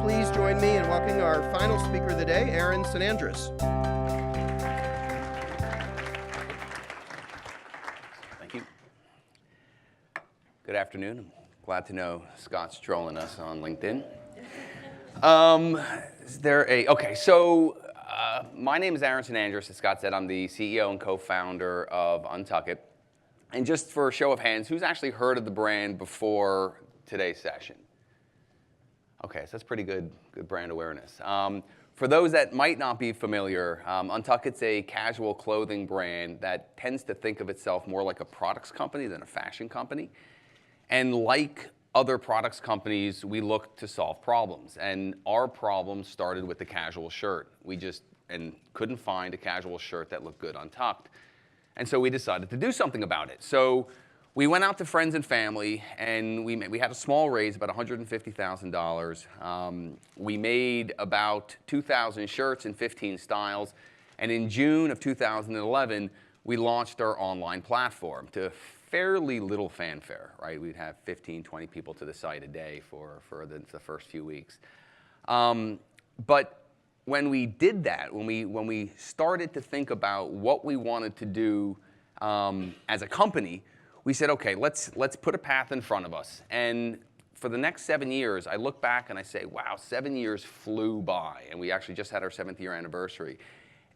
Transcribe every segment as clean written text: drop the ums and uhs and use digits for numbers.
Please join me in welcoming our final speaker of the day, Sanandres. Thank you. Good afternoon. I'm glad to know Scott's trolling us on LinkedIn. My name is Sanandres. As Scott said, I'm the CEO and co-founder of UNTUCKit. And just for a show of hands, who's actually heard of the brand before today's session? Okay, so that's pretty good brand awareness. For those that might not be familiar, UNTUCKit's a casual clothing brand that tends to think of itself more like a products company than a fashion company. And like other products companies, we look to solve problems. And our problem started with the casual shirt. We just couldn't find a casual shirt that looked good untucked. And so we decided to do something about it. So we went out to friends and family, and we had a small raise, about $150,000. We made about 2,000 shirts in 15 styles. And in June of 2011, we launched our online platform to fairly little fanfare, right? We'd have 15, 20 people to the site a day for the first few weeks. But when we did that, when we started to think about what we wanted to do as a company, we said, okay, let's put a path in front of us. And for the next 7 years, I look back and I say, wow, 7 years flew by. And we actually just had our 7th year anniversary.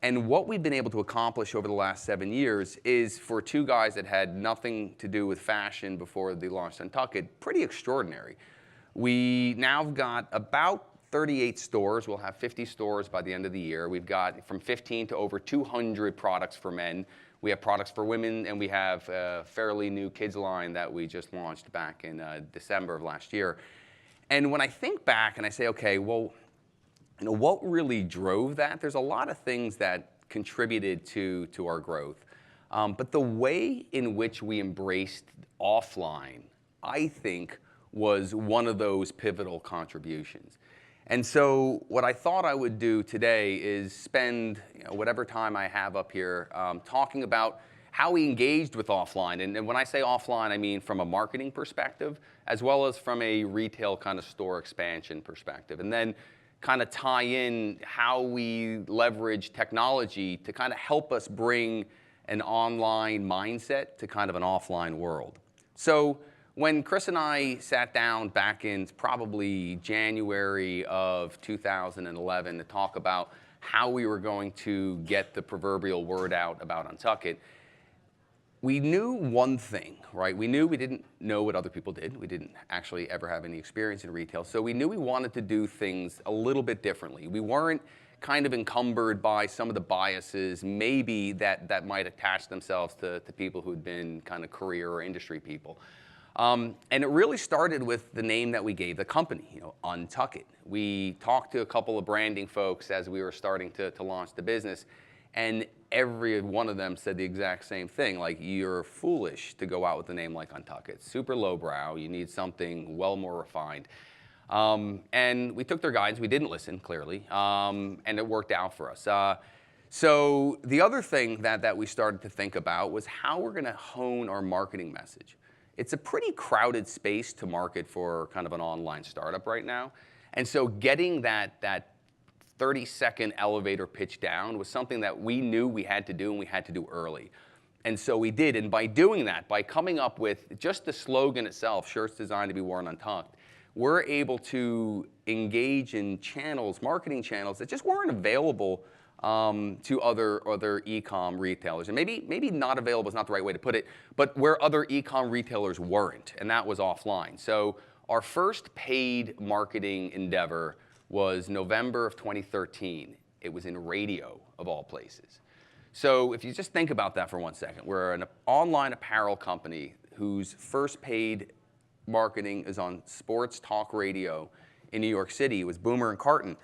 And what we've been able to accomplish over the last 7 years is, for two guys that had nothing to do with fashion before they launched UNTUCKit, pretty extraordinary. We now have got about 38 stores. We'll have 50 stores by the end of the year. We've got from 15 to over 200 products for men. We have products for women, and we have a fairly new kids line that we just launched back in December of last year. And when I think back and I say, okay, well, what really drove that? There's a lot of things that contributed to our growth. But the way in which we embraced offline, I think, was one of those pivotal contributions. And so what I thought I would do today is spend whatever time I have up here talking about how we engaged with offline. And when I say offline, I mean from a marketing perspective, as well as from a retail kind of store expansion perspective. And then kind of tie in how we leverage technology to kind of help us bring an online mindset to kind of an offline world. So when Chris and I sat down back in probably January of 2011 to talk about how we were going to get the proverbial word out about UNTUCKit, we knew one thing, right? We knew we didn't know what other people did. We didn't actually ever have any experience in retail. So we knew we wanted to do things a little bit differently. We weren't kind of encumbered by some of the biases maybe that might attach themselves to people who'd been kind of career or industry people. And it really started with the name that we gave the company, UNTUCKit. We talked to a couple of branding folks as we were starting to launch the business, and every one of them said the exact same thing, like, you're foolish to go out with a name like UNTUCKit. Super lowbrow. You need something well more refined. And we took their guidance. We didn't listen, clearly, and it worked out for us. So the other thing that we started to think about was how we're going to hone our marketing message. It's a pretty crowded space to market for kind of an online startup right now. And so getting that 30-second elevator pitch down was something that we knew we had to do, and we had to do early. And so we did. And by doing that, by coming up with just the slogan itself, shirts designed to be worn untucked, we're able to engage in channels, marketing channels that just weren't available to other e-com retailers. And maybe not available is not the right way to put it, but where other e-com retailers weren't, and that was offline. So our first paid marketing endeavor was November of 2013. It was in radio, of all places. So if you just think about that for 1 second, we're an online apparel company whose first paid marketing is on sports talk radio in New York City. It was Boomer and Carton.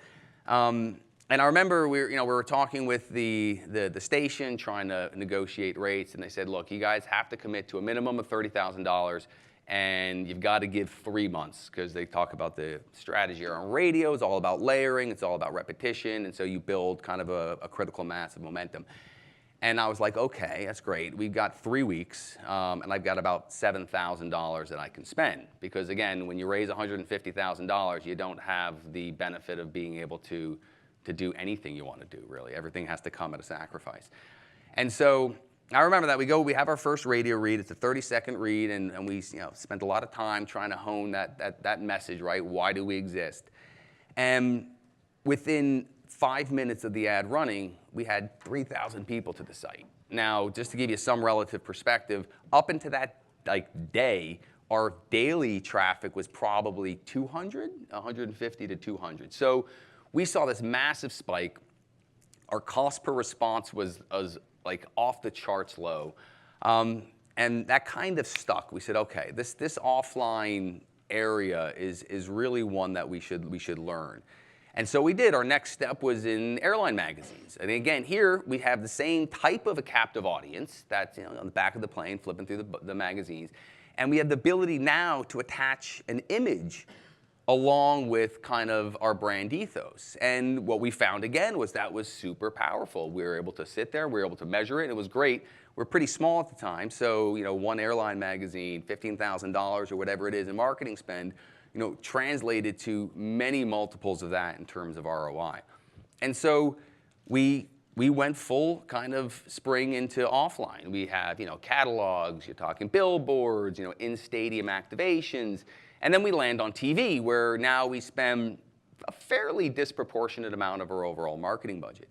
And I remember we were talking with the station, trying to negotiate rates, and they said, look, you guys have to commit to a minimum of $30,000, and you've got to give 3 months, because they talk about the strategy on radio. It's all about layering. It's all about repetition, and so you build kind of a critical mass of momentum. And I was like, okay, that's great. We've got 3 weeks, and I've got about $7,000 that I can spend. Because again, when you raise $150,000, you don't have the benefit of being able to do anything you want to do, really. Everything has to come at a sacrifice. And so I remember that we have our first radio read. It's a 30-second read, and we spent a lot of time trying to hone that message, right? Why do we exist? And within 5 minutes of the ad running, we had 3,000 people to the site. Now, just to give you some relative perspective, up into that day, our daily traffic was probably 200, 150 to 200. So we saw this massive spike. Our cost per response was like off the charts low. And that kind of stuck. We said, okay, this offline area is really one that we should learn. And so we did. Our next step was in airline magazines. And again, here we have the same type of a captive audience that's on the back of the plane, flipping through the magazines. And we have the ability now to attach an image along with kind of our brand ethos. And what we found again was that was super powerful. We were able to sit there, we were able to measure it, and it was great. We're pretty small at the time, so one airline magazine, $15,000 or whatever it is in marketing spend, translated to many multiples of that in terms of ROI. And so we went full kind of spring into offline. We have, catalogs, you're talking billboards, in-stadium activations, and then we land on TV, where now we spend a fairly disproportionate amount of our overall marketing budget.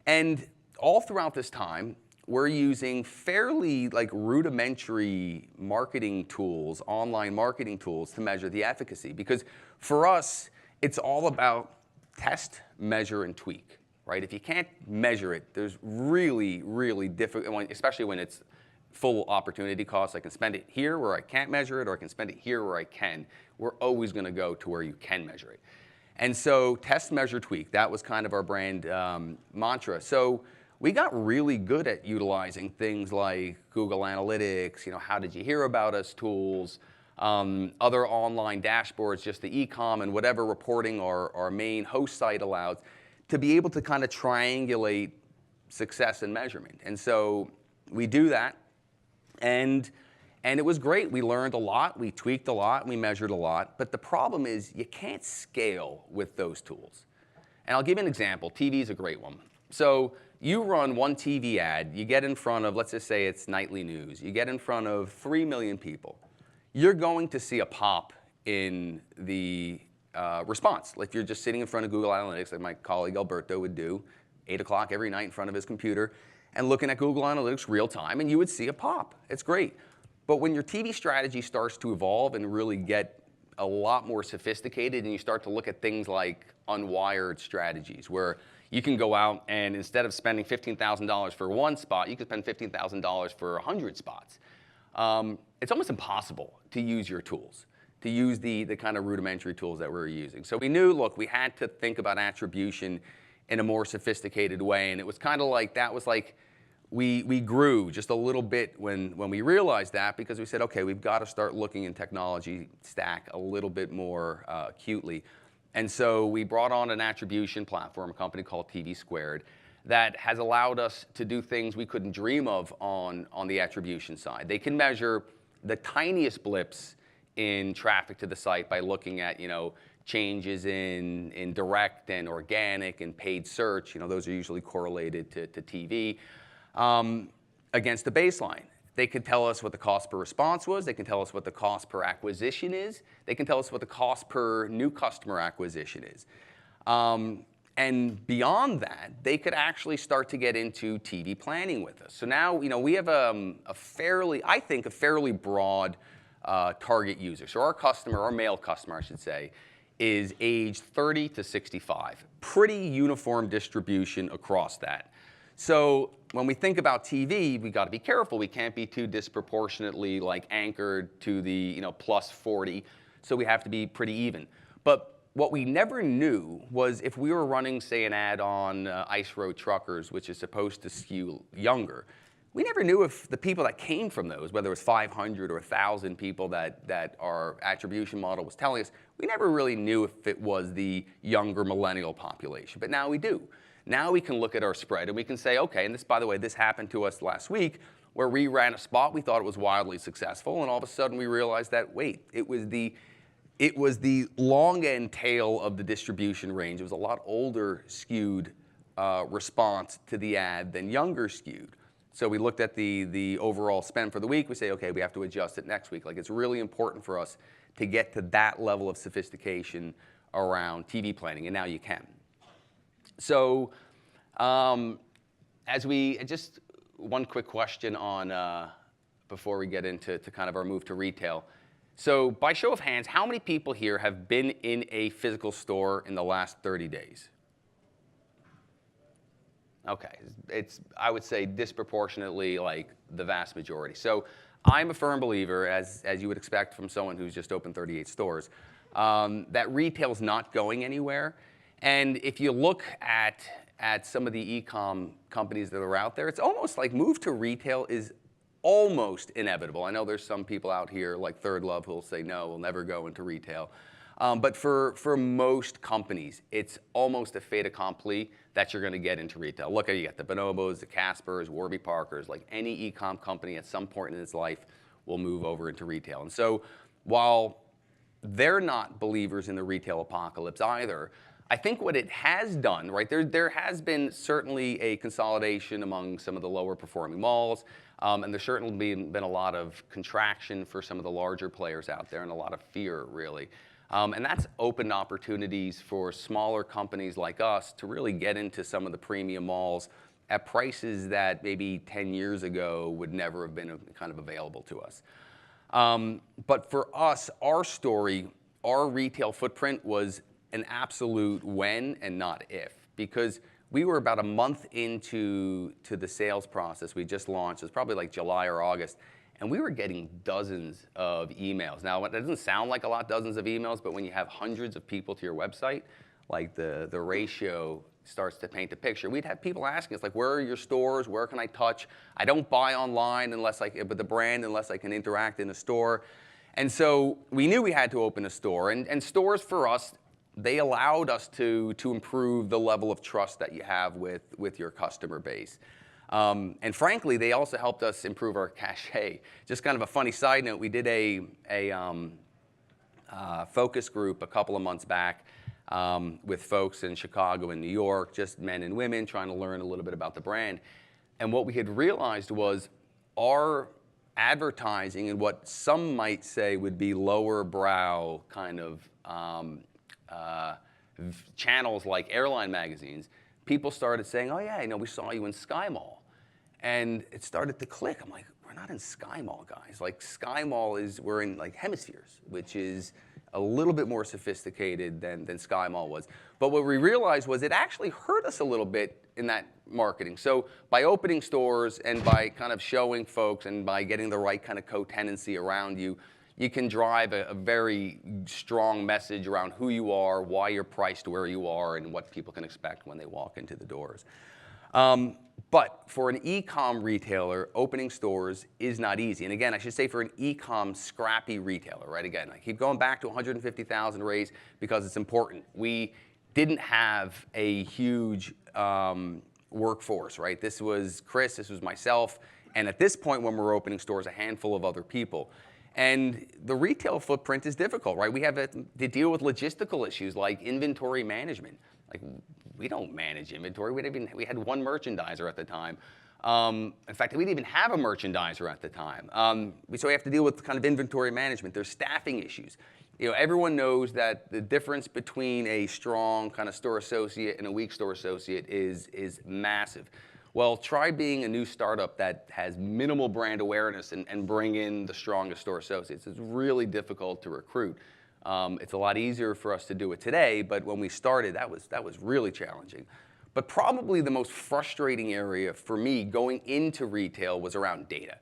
And all throughout this time, we're using fairly rudimentary marketing tools, online marketing tools, to measure the efficacy. Because for us, it's all about test, measure, and tweak, right? If you can't measure it, there's really, really difficult, especially when it's full opportunity cost. I can spend it here where I can't measure it, or I can spend it here where I can. We're always going to go to where you can measure it. And so test, measure, tweak, that was kind of our brand mantra. So we got really good at utilizing things like Google Analytics, how did you hear about us tools, other online dashboards, just the e-com and whatever reporting our main host site allows, to be able to kind of triangulate success and measurement. And so we do that, and it was great. We learned a lot, we tweaked a lot, we measured a lot. But the problem is you can't scale with those tools. And I'll give you an example. TV is a great one. So you run one TV ad, you get in front of, let's just say it's nightly news, you get in front of 3 million people. You're going to see a pop in the response. Like, you're just sitting in front of Google Analytics, like my colleague Alberto would do, 8 o'clock every night in front of his computer, and looking at Google Analytics real time, and you would see a pop. It's great. But when your TV strategy starts to evolve and really get a lot more sophisticated, and you start to look at things like unwired strategies, where you can go out and instead of spending $15,000 for one spot, you could spend $15,000 for 100 spots. It's almost impossible to use your tools, to use the kind of rudimentary tools that we're using. So we knew, look, we had to think about attribution in a more sophisticated way, and it was kind of like, that was like, we grew just a little bit when we realized that, because we said, okay, we've got to start looking in technology stack a little bit more acutely. And so we brought on an attribution platform, a company called TV Squared, that has allowed us to do things we couldn't dream of on the attribution side. They can measure the tiniest blips in traffic to the site by looking at, changes in direct and organic and paid search. Those are usually correlated to TV. Against the baseline. They could tell us what the cost per response was. They can tell us what the cost per acquisition is. They can tell us what the cost per new customer acquisition is. And beyond that, they could actually start to get into TV planning with us. So now, we have a fairly broad target user. So our customer, our male customer, I should say, is aged 30 to 65. Pretty uniform distribution across that. So when we think about TV, we got to be careful. We can't be too disproportionately anchored to the plus 40. So we have to be pretty even. But what we never knew was if we were running, say, an ad on Ice Road Truckers, which is supposed to skew younger, we never knew if the people that came from those, whether it was 500 or 1,000 people that our attribution model was telling us, we never really knew if it was the younger millennial population. But now we do. Now we can look at our spread and we can say, okay, and this, by the way, this happened to us last week where we ran a spot, we thought it was wildly successful, and all of a sudden we realized that, wait, it was the long end tail of the distribution range. It was a lot older skewed response to the ad than younger skewed. So we looked at the overall spend for the week. We say, okay, we have to adjust it next week. Like, it's really important for us to get to that level of sophistication around TV planning, and now you can. So just one quick question on before we get into kind of our move to retail. So by show of hands, how many people here have been in a physical store in the last 30 days? Okay, it's, I would say, disproportionately like the vast majority. So I'm a firm believer, as you would expect from someone who's just opened 38 stores, that retail's not going anywhere. And if you look at some of the e-com companies that are out there, it's almost like move to retail is almost inevitable. I know there's some people out here like Third Love who will say, no, we'll never go into retail. But for most companies, it's almost a fait accompli that you're going to get into retail. Look, you got the Bonobos, the Caspers, Warby Parkers, like any e-com company at some point in its life will move over into retail. And so while they're not believers in the retail apocalypse either, I think what it has done, right, there has been certainly a consolidation among some of the lower performing malls, and there's certainly been a lot of contraction for some of the larger players out there and a lot of fear, really. And that's opened opportunities for smaller companies like us to really get into some of the premium malls at prices that maybe 10 years ago would never have been kind of available to us. But for us, our story, our retail footprint was an absolute when and not if, because we were about a month into the sales process. We just launched. It was probably like July or August. And we were getting dozens of emails. Now, that doesn't sound like a lot, dozens of emails, but when you have hundreds of people to your website, like the ratio starts to paint a picture. We'd have people asking us, like, where are your stores? Where can I touch? I don't buy online with the brand unless I can interact in a store. And so we knew we had to open a store. And stores for us, they allowed us to improve the level of trust that you have with your customer base. And frankly, they also helped us improve our cachet. Just kind of a funny side note, we did a focus group a couple of months back with folks in Chicago and New York, just men and women trying to learn a little bit about the brand. And what we had realized was our advertising and what some might say would be lower brow kind of channels like airline magazines, people started saying, oh yeah, we saw you in Sky Mall. And it started to click. I'm like, we're not in Sky Mall, guys. Like, Sky Mall we're in like Hemispheres, which is a little bit more sophisticated than Sky Mall was. But what we realized was it actually hurt us a little bit in that marketing. So by opening stores and by kind of showing folks and by getting the right kind of co-tenancy around you, you can drive a very strong message around who you are, why you're priced where you are, and what people can expect when they walk into the doors. But for an e-com retailer, opening stores is not easy. And again, I should say for an e-com scrappy retailer, right? Again, I keep going back to 150,000 raise because it's important. We didn't have a huge workforce, right? This was Chris, this was myself, and at this point when we're opening stores, a handful of other people. And the retail footprint is difficult, right? We have to deal with logistical issues like inventory management. Like, we don't manage inventory. We had one merchandiser at the time. In fact, we didn't even have a merchandiser at the time. So we have to deal with kind of inventory management. There's staffing issues. Everyone knows that the difference between a strong kind of store associate and a weak store associate is massive. Well, try being a new startup that has minimal brand awareness and bring in the strongest store associates. It's really difficult to recruit. It's a lot easier for us to do it today, but when we started, that was really challenging. But probably the most frustrating area for me going into retail was around data.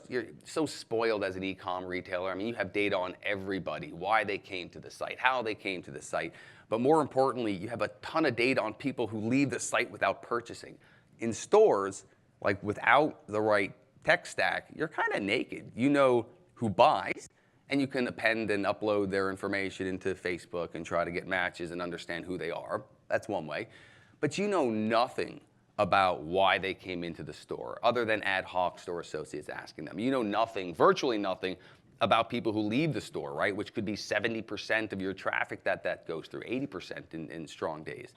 You're so spoiled as an e-com retailer. I mean, you have data on everybody, why they came to the site, how they came to the site. But more importantly, you have a ton of data on people who leave the site without purchasing. In stores, like without the right tech stack, you're kind of naked. You know who buys, and you can append and upload their information into Facebook and try to get matches and understand who they are. That's one way. but you know nothing about why they came into the store, other than ad hoc store associates asking them. You know nothing, virtually nothing, about people who leave the store, right? Which could be 70% of your traffic that goes through, 80% in strong days.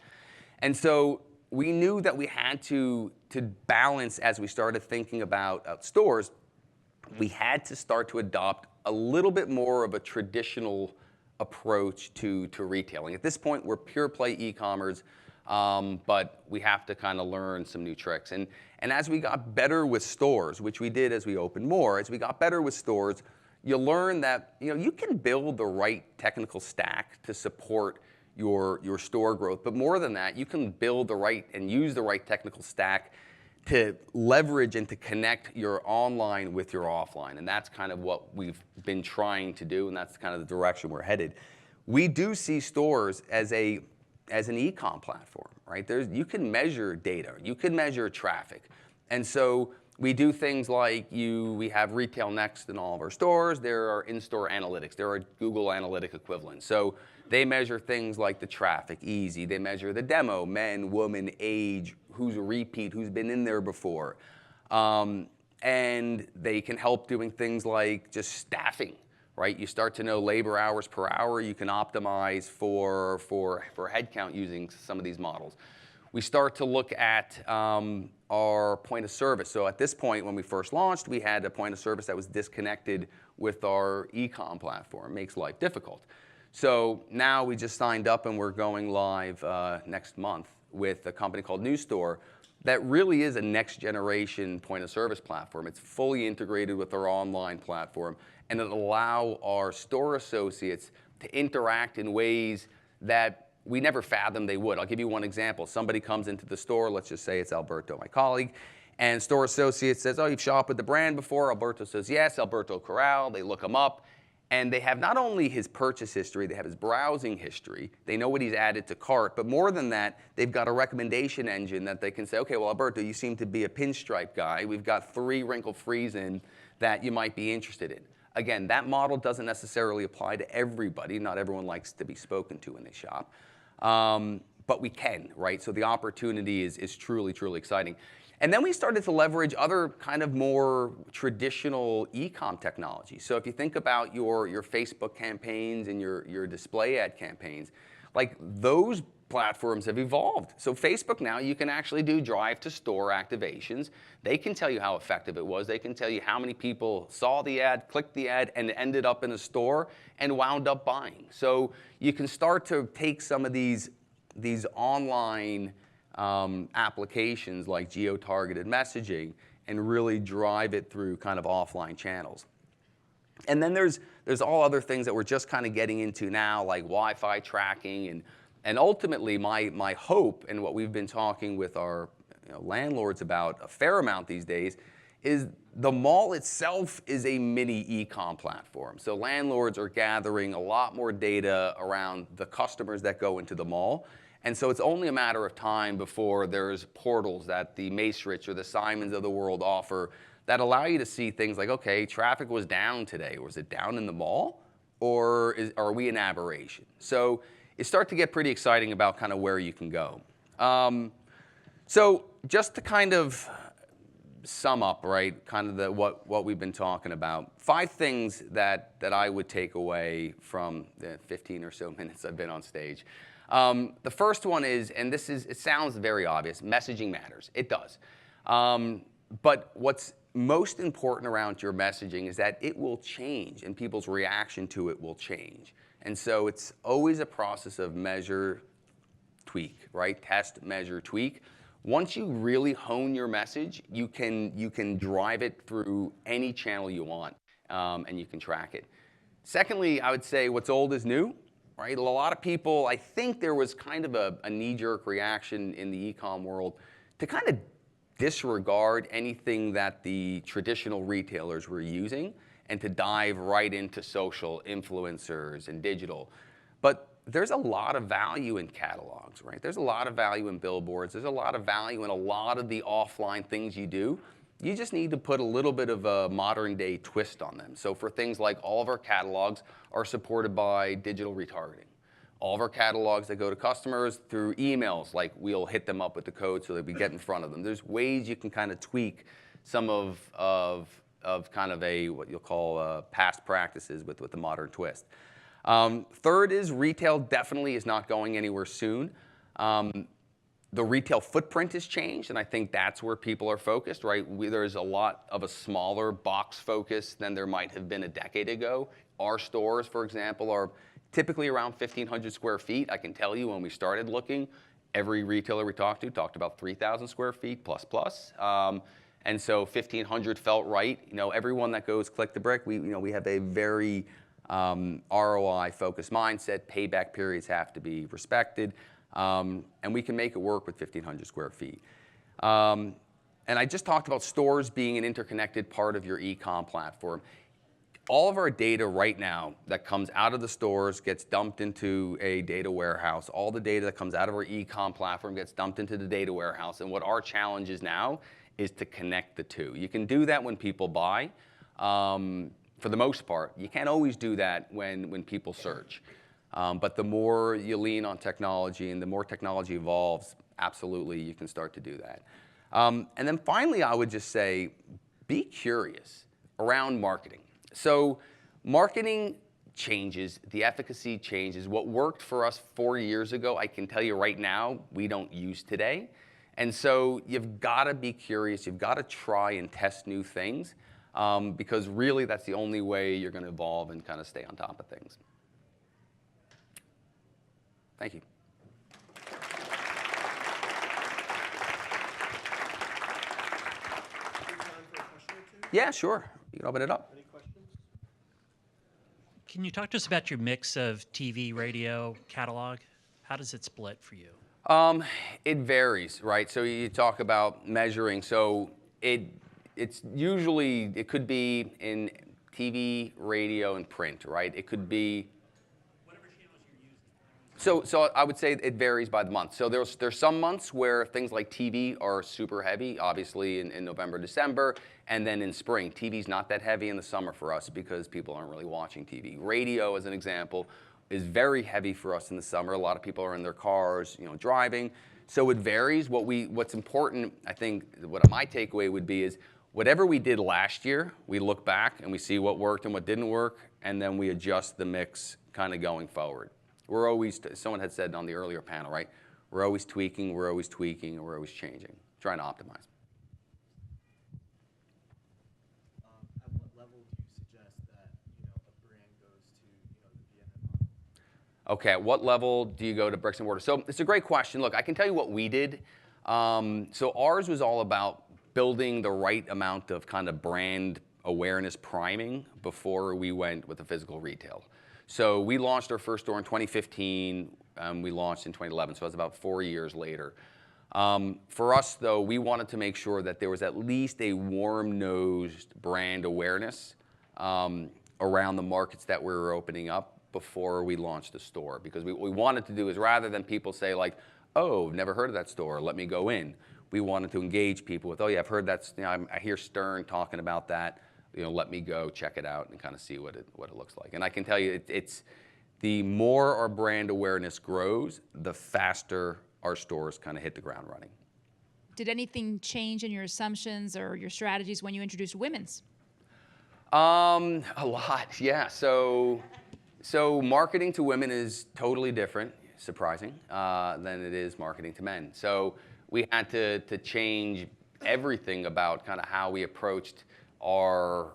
And so we knew that we had to balance, as we started thinking about stores, we had to start to adopt a little bit more of a traditional approach to retailing. At this point, we're pure play e-commerce, but we have to kind of learn some new tricks. And as we got better with stores, which we did as we opened more, as we got better with stores, you learn that you can build the right technical stack to support your store growth. But more than that, you can build the right and use the right technical stack to leverage and to connect your online with your offline. And that's kind of what we've been trying to do, and that's kind of the direction we're headed. We do see stores as an e-com platform, right? You can measure data, you can measure traffic. And so we do things like we have Retail Next in all of our stores. There are in-store analytics. There are Google Analytic equivalents. So they measure things like the traffic, easy. They measure the demo, men, woman, age, who's a repeat, who's been in there before. And they can help doing things like just staffing, right? You start to know labor hours per hour. You can optimize for headcount using some of these models. We start to look at our point of service. So at this point, when we first launched, we had a point of service that was disconnected with our e-com platform. It makes life difficult. So now we just signed up and we're going live next month with a company called New Store that really is a next generation point of service platform. It's fully integrated with our online platform, and it'll allow our store associates to interact in ways that we never fathomed they would. I'll give you one example. Somebody comes into the store, let's just say it's Alberto, my colleague, and store associate says, oh, you've shopped with the brand before? Alberto says, yes, Alberto Corral. They look him up, and they have not only his purchase history, they have his browsing history. They know what he's added to cart, but more than that, they've got a recommendation engine that they can say, okay, well, Alberto, you seem to be a pinstripe guy. We've got 3 wrinkle-frees in that you might be interested in. Again, that model doesn't necessarily apply to everybody. Not everyone likes to be spoken to when they shop. But we can, right? So the opportunity is truly, truly exciting. And then we started to leverage other kind of more traditional e-com technology. So if you think about your Facebook campaigns and your display ad campaigns, like those platforms have evolved. So Facebook now, you can actually do drive-to-store activations. They can tell you how effective it was. They can tell you how many people saw the ad, clicked the ad, and ended up in a store and wound up buying. So you can start to take some of these online applications like geo-targeted messaging and really drive it through kind of offline channels. And then there's all other things that we're just kind of getting into now, like Wi-Fi tracking, and ultimately my hope, and what we've been talking with our landlords about a fair amount these days, is the mall itself is a mini e-com platform. So landlords are gathering a lot more data around the customers that go into the mall. And so it's only a matter of time before there's portals that the Macerich or the Simons of the world offer that allow you to see things like, okay, traffic was down today. Was it down in the mall? Or are we an aberration? So it starts to get pretty exciting about kind of where you can go. So just to kind of sum up, right, kind of what we've been talking about, 5 things that I would take away from the 15 or so minutes I've been on stage. The first one is, and it sounds very obvious, messaging matters. It does. But what's most important around your messaging is that it will change and people's reaction to it will change. And so it's always a process of measure, tweak, right? Test, measure, tweak. Once you really hone your message, you can drive it through any channel you want, and you can track it. Secondly, I would say what's old is new, right? A lot of people, I think there was kind of a knee-jerk reaction in the e-com world to kind of disregard anything that the traditional retailers were using and to dive right into social influencers and digital. But there's a lot of value in catalogs, right? There's a lot of value in billboards. There's a lot of value in a lot of the offline things you do. You just need to put a little bit of a modern day twist on them. So for things like all of our catalogs are supported by digital retargeting. all of our catalogs that go to customers through emails, like we'll hit them up with the code so that we get in front of them. There's ways you can kind of tweak some of kind of what you'll call past practices with the modern twist. Third is retail definitely is not going anywhere soon. The retail footprint has changed, and I think that's where people are focused, right? There's a lot of a smaller box focus than there might have been a decade ago. Our stores, for example, are typically around 1,500 square feet. I can tell you when we started looking, every retailer we talked about 3,000 square feet plus. And so 1,500 felt right. You know, everyone that goes click the brick, we have a very ROI-focused mindset. Payback periods have to be respected. And we can make it work with 1,500 square feet. And I just talked about stores being an interconnected part of your e-com platform. All of our data right now that comes out of the stores gets dumped into a data warehouse. All the data that comes out of our e-com platform gets dumped into the data warehouse. And what our challenge is now is to connect the two. You can do that when people buy, for the most part. You can't always do that when people search. But the more you lean on technology and the more technology evolves, absolutely you can start to do that. And then finally, I would just say, be curious around marketing. So marketing changes, the efficacy changes. What worked for us 4 years ago, I can tell you right now, we don't use today. And so you've got to be curious. You've got to try and test new things because really that's the only way you're going to evolve and kind of stay on top of things. Thank you. Yeah, sure. You can open it up. Any questions? Can you talk to us about your mix of TV, radio, catalog? How does it split for you? It varies, right? So you talk about measuring. So it's usually, it could be in TV, radio, and print, right? It could be Whatever channels you're using. So I would say it varies by the month. So there's some months where things like TV are super heavy, obviously in November, December, and then in spring. TV's not that heavy in the summer for us because people aren't really watching TV. Radio, as an example, is very heavy for us in the summer. A lot of people are in their cars, driving. So it varies. What's important, I think, what my takeaway would be is whatever we did last year, we look back and we see what worked and what didn't work, and then we adjust the mix kind of going forward. We're always, someone had said on the earlier panel, right? We're always tweaking, and we're always changing, trying to optimize. At what level do you suggest that a brand goes to the BNM model? Okay, at what level do you go to bricks and mortar? So it's a great question. Look, I can tell you what we did. So ours was all about building the right amount of kind of brand awareness priming before we went with the physical retail. So we launched our first store in 2015. We launched in 2011, so that's about 4 years later. For us, though, we wanted to make sure that there was at least a warm-nosed brand awareness around the markets that we were opening up before we launched the store. Because what we wanted to do is rather than people say like, oh, never heard of that store, let me go in. We wanted to engage people with, oh yeah, I've heard that, I hear Stern talking about that. Let me go check it out and kind of see what it looks like. And I can tell you, it's the more our brand awareness grows, the faster our stores kind of hit the ground running. Did anything change in your assumptions or your strategies when you introduced women's? A lot, yeah. So marketing to women is totally different, surprising, than it is marketing to men. So we had to change everything about kind of how we approached our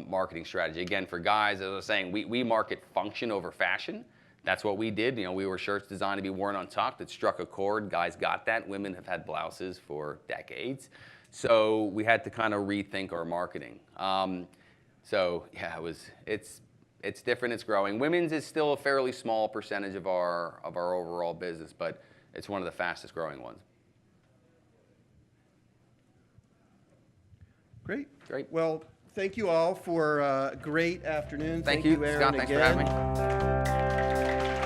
marketing strategy. Again, for guys, as I was saying, we market function over fashion. That's what we did. We were shirts designed to be worn untucked. It struck a chord. Guys got that. Women have had blouses for decades. So we had to kind of rethink our marketing. So yeah, it's different. It's growing. Women's is still a fairly small percentage of our overall business, but it's one of the fastest growing ones. Great. Great. Well, thank you all for a great afternoon. Thank you, Aaron, Scott. Thanks for again. having me.